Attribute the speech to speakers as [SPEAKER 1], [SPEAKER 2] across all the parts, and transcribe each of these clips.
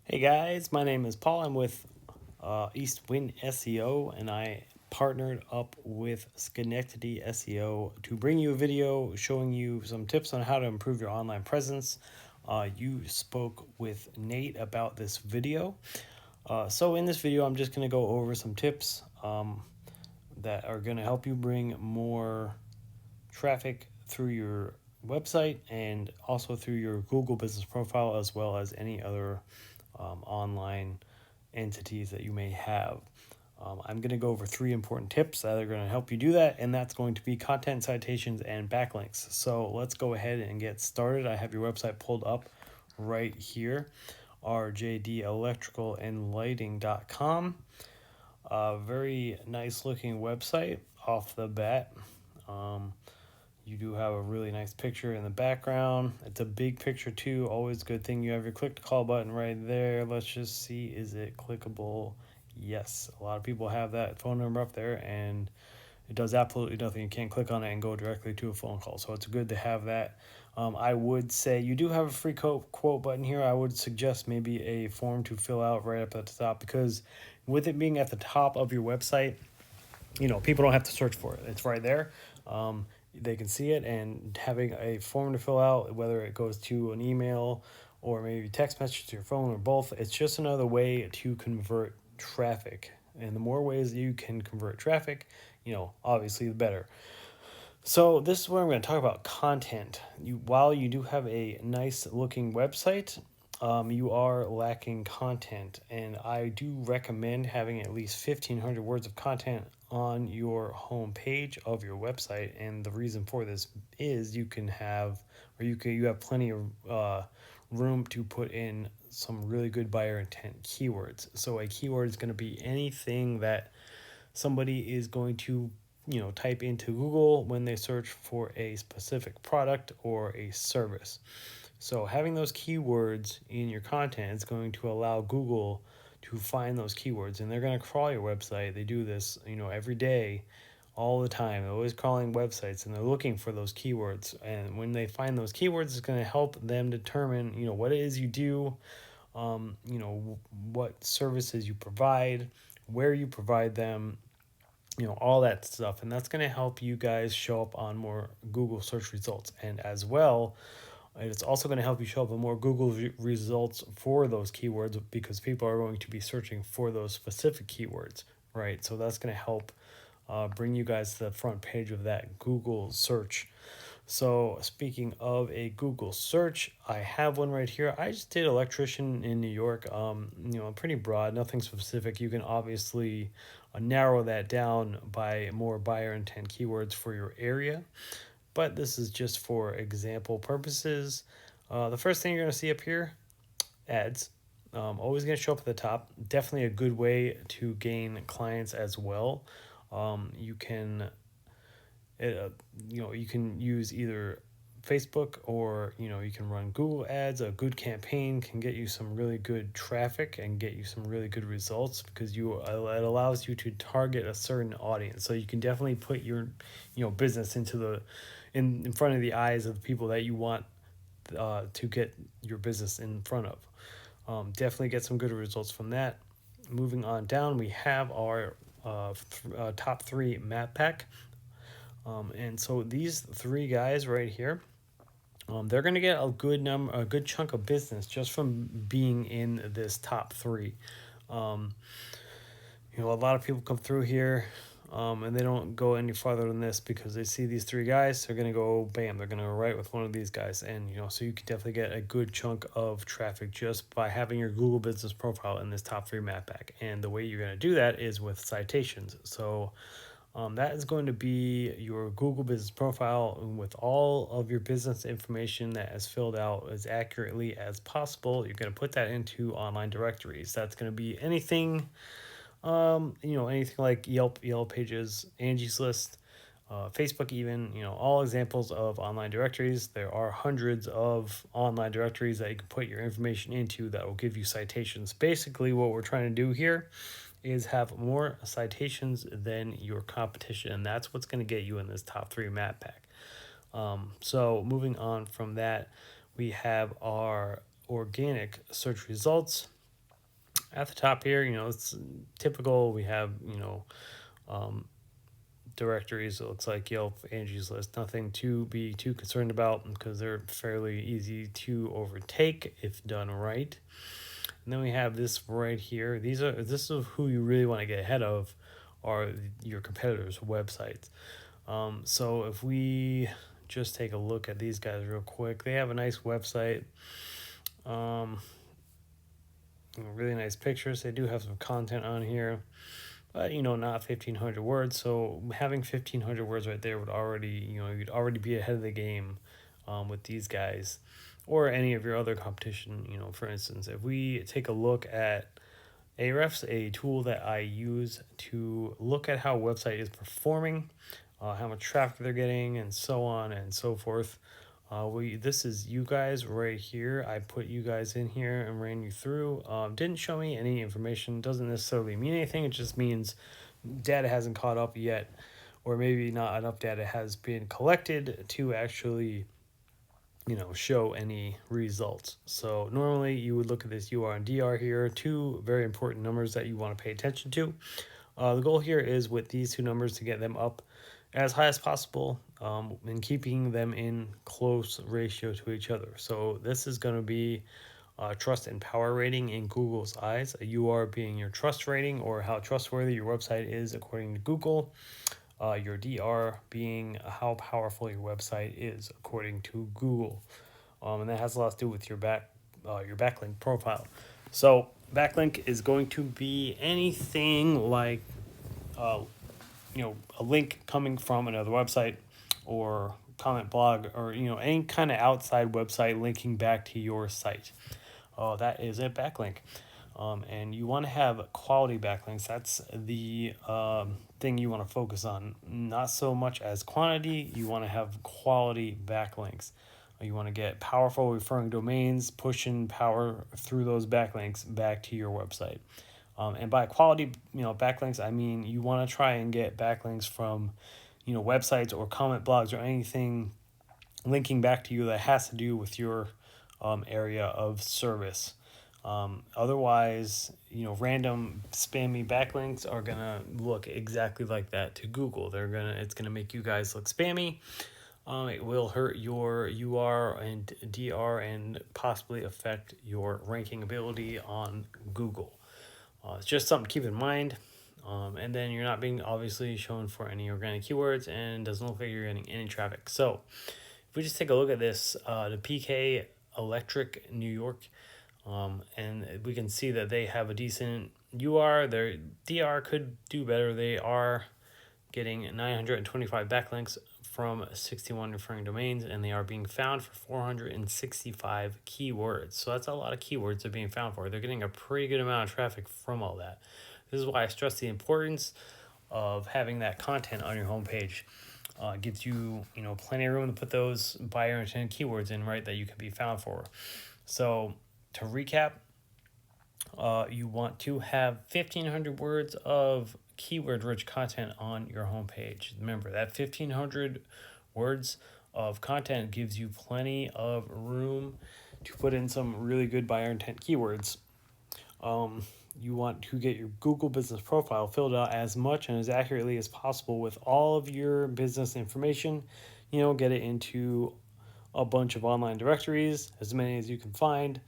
[SPEAKER 1] Hey guys, my name is Paul. I'm with East Wind SEO, and I partnered up with Schenectady SEO to bring you a video showing you some tips on how to improve your online presence. You spoke with Nate about this video. So in this video, I'm just going to go over some tips that are going to help you bring more traffic through your website and also through your Google business profile, as well as any other online entities that you may have. I'm going to go over 3 important tips that are going to help you do that, and that's going to be content, citations, and backlinks. So let's go ahead and get started. I have your website pulled up right here, RjD Electrical and Lighting.com. Very nice looking website off the bat. You do have a really nice picture in the background. It's a big picture too. Always a good thing. You have your click to call button right there. Let's just see, is it clickable? Yes, a lot of people have that phone number up there, and it does absolutely nothing. You can't click on it and go directly to a phone call. So it's good to have that. I would say you do have a free quote button here. I would suggest maybe a form to fill out right up at the top, because with it being at the top of your website, people don't have to search for it. It's right there. They can see it, and having a form to fill out, whether it goes to an email or maybe text message to your phone or both, it's just another way to convert traffic. And the more ways you can convert traffic, obviously the better. So this is where I'm going to talk about content. While you do have a nice looking website, you are lacking content, and I do recommend having at least 1,500 words of content on your home page of your website. And the reason for this is you have plenty of room to put in some really good buyer intent keywords. So a keyword is going to be anything that somebody is going to type into Google when they search for a specific product or a service. So having those keywords in your content is going to allow Google to find those keywords, and they're going to crawl your website. They do this, every day, all the time. They're always crawling websites, and they're looking for those keywords. And when they find those keywords, it's going to help them determine, what it is you do, what services you provide, where you provide them, all that stuff. And that's going to help you guys show up on more Google search results. And as well, it's also going to help you show up on more Google results for those keywords, because people are going to be searching for those specific keywords, right? So that's going to help bring you guys to the front page of that Google search. So speaking of a Google search, I have one right here. I just did electrician in New York. Pretty broad, nothing specific. You can obviously narrow that down by more buyer intent keywords for your area, but this is just for example purposes. The first thing you're going to see up here, ads. Always going to show up at the top. Definitely a good way to gain clients as well. You can you can use either Facebook, or you can run Google ads. A good campaign can get you some really good traffic and get you some really good results, because it allows you to target a certain audience. So you can definitely put your business into in front of the eyes of the people that you want to get your business in front of. Definitely get some good results from that. Moving on down, we have our top 3 map pack. And so these 3 guys right here, they're going to get a good chunk of business just from being in this top 3. A lot of people come through here, and they don't go any farther than this, because they see these 3 guys. They're going to go, bam, they're going to go right with one of these guys. And, so you can definitely get a good chunk of traffic just by having your Google business profile in this top 3 map pack. And the way you're going to do that is with citations. So that is going to be your Google business profile with all of your business information that is filled out as accurately as possible. You're going to put that into online directories. That's going to be anything, anything like Yelp pages, Angie's List, Facebook even, all examples of online directories. There are hundreds of online directories that you can put your information into that will give you citations. Basically, what we're trying to do here is have more citations than your competition, and that's what's going to get you in this top 3 map pack. So moving on from that, we have our organic search results. at the top here, it's typical. We have, directories. It looks like Yelp, Angie's List. Nothing to be too concerned about because they're fairly easy to overtake if done right. And then we have this right here. This is who you really want to get ahead of, are your competitors' websites. So if we just take a look at these guys real quick, they have a nice website. Really nice pictures. They do have some content on here, but not 1,500 words. So having 1,500 words right there would already, you'd already be ahead of the game with these guys or any of your other competition. For instance, if we take a look at Ahrefs, a tool that I use to look at how a website is performing, how much traffic they're getting, and so on and so forth. This is you guys right here. I put you guys in here and ran you through. Didn't show me any information. Doesn't necessarily mean anything. It just means data hasn't caught up yet, or maybe not enough data has been collected to actually show any results. So normally you would look at this UR and DR here, two very important numbers that you want to pay attention to. The goal here is with these two numbers to get them up as high as possible, and keeping them in close ratio to each other. So this is going to be trust and power rating in Google's eyes, a UR being your trust rating or how trustworthy your website is according to Google, your DR being how powerful your website is according to Google, and that has a lot to do with your backlink profile. So backlink is going to be anything like a link coming from another website or comment blog or any kind of outside website linking back to your site. That is a backlink. And you want to have quality backlinks. That's the thing you want to focus on, not so much as quantity. You want to have quality backlinks. You want to get powerful referring domains, pushing power through those backlinks back to your website. And by quality, backlinks, I mean you want to try and get backlinks from, websites or comment blogs or anything linking back to you that has to do with your area of service. Otherwise, random spammy backlinks are gonna look exactly like that to Google. It's gonna make you guys look spammy. It will hurt your UR and DR and possibly affect your ranking ability on Google. It's just something to keep in mind. And then you're not being obviously shown for any organic keywords and doesn't look like you're getting any traffic. So if we just take a look at this, the PK Electric New York, and we can see that they have a decent UR. Their DR could do better. They are getting 925 backlinks from 61 referring domains, and they are being found for 465 keywords. So that's a lot of keywords they're being found for. They're getting a pretty good amount of traffic from all that. This is why I stress the importance of having that content on your homepage. Gives you, plenty of room to put those buyer intent keywords in, right, that you can be found for. So to recap, you want to have 1,500 words of keyword-rich content on your homepage. Remember, that 1,500 words of content gives you plenty of room to put in some really good buyer intent keywords. You want to get your Google business profile filled out as much and as accurately as possible with all of your business information. Get it into a bunch of online directories, as many as you can find.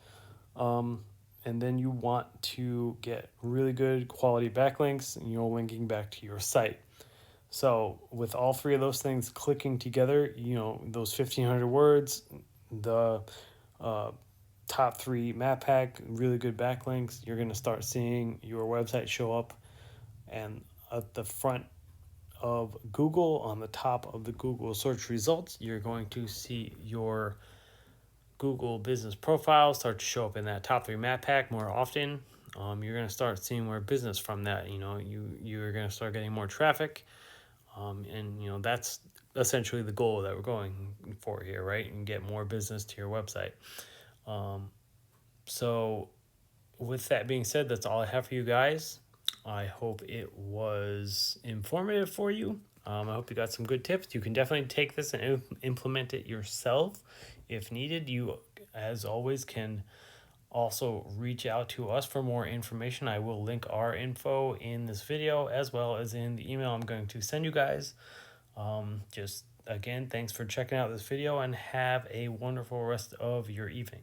[SPEAKER 1] And then you want to get really good quality backlinks, linking back to your site. So with all three of those things clicking together, those 1,500 words, the top 3 map pack, really good backlinks, you're going to start seeing your website show up and at the front of Google, on the top of the Google search results, you're going to see your Google business profile start to show up in that top 3 map pack more often. You're going to start seeing more business from that. You're going to start getting more traffic. And that's essentially the goal that we're going for here, right? And get more business to your website. So with that being said, that's all I have for you guys. I hope it was informative for you. I hope you got some good tips. You can definitely take this and implement it yourself if needed. You, as always, can Also, reach out to us for more information. I will link our info in this video as well as in the email I'm going to send you guys. Just again, thanks for checking out this video and have a wonderful rest of your evening.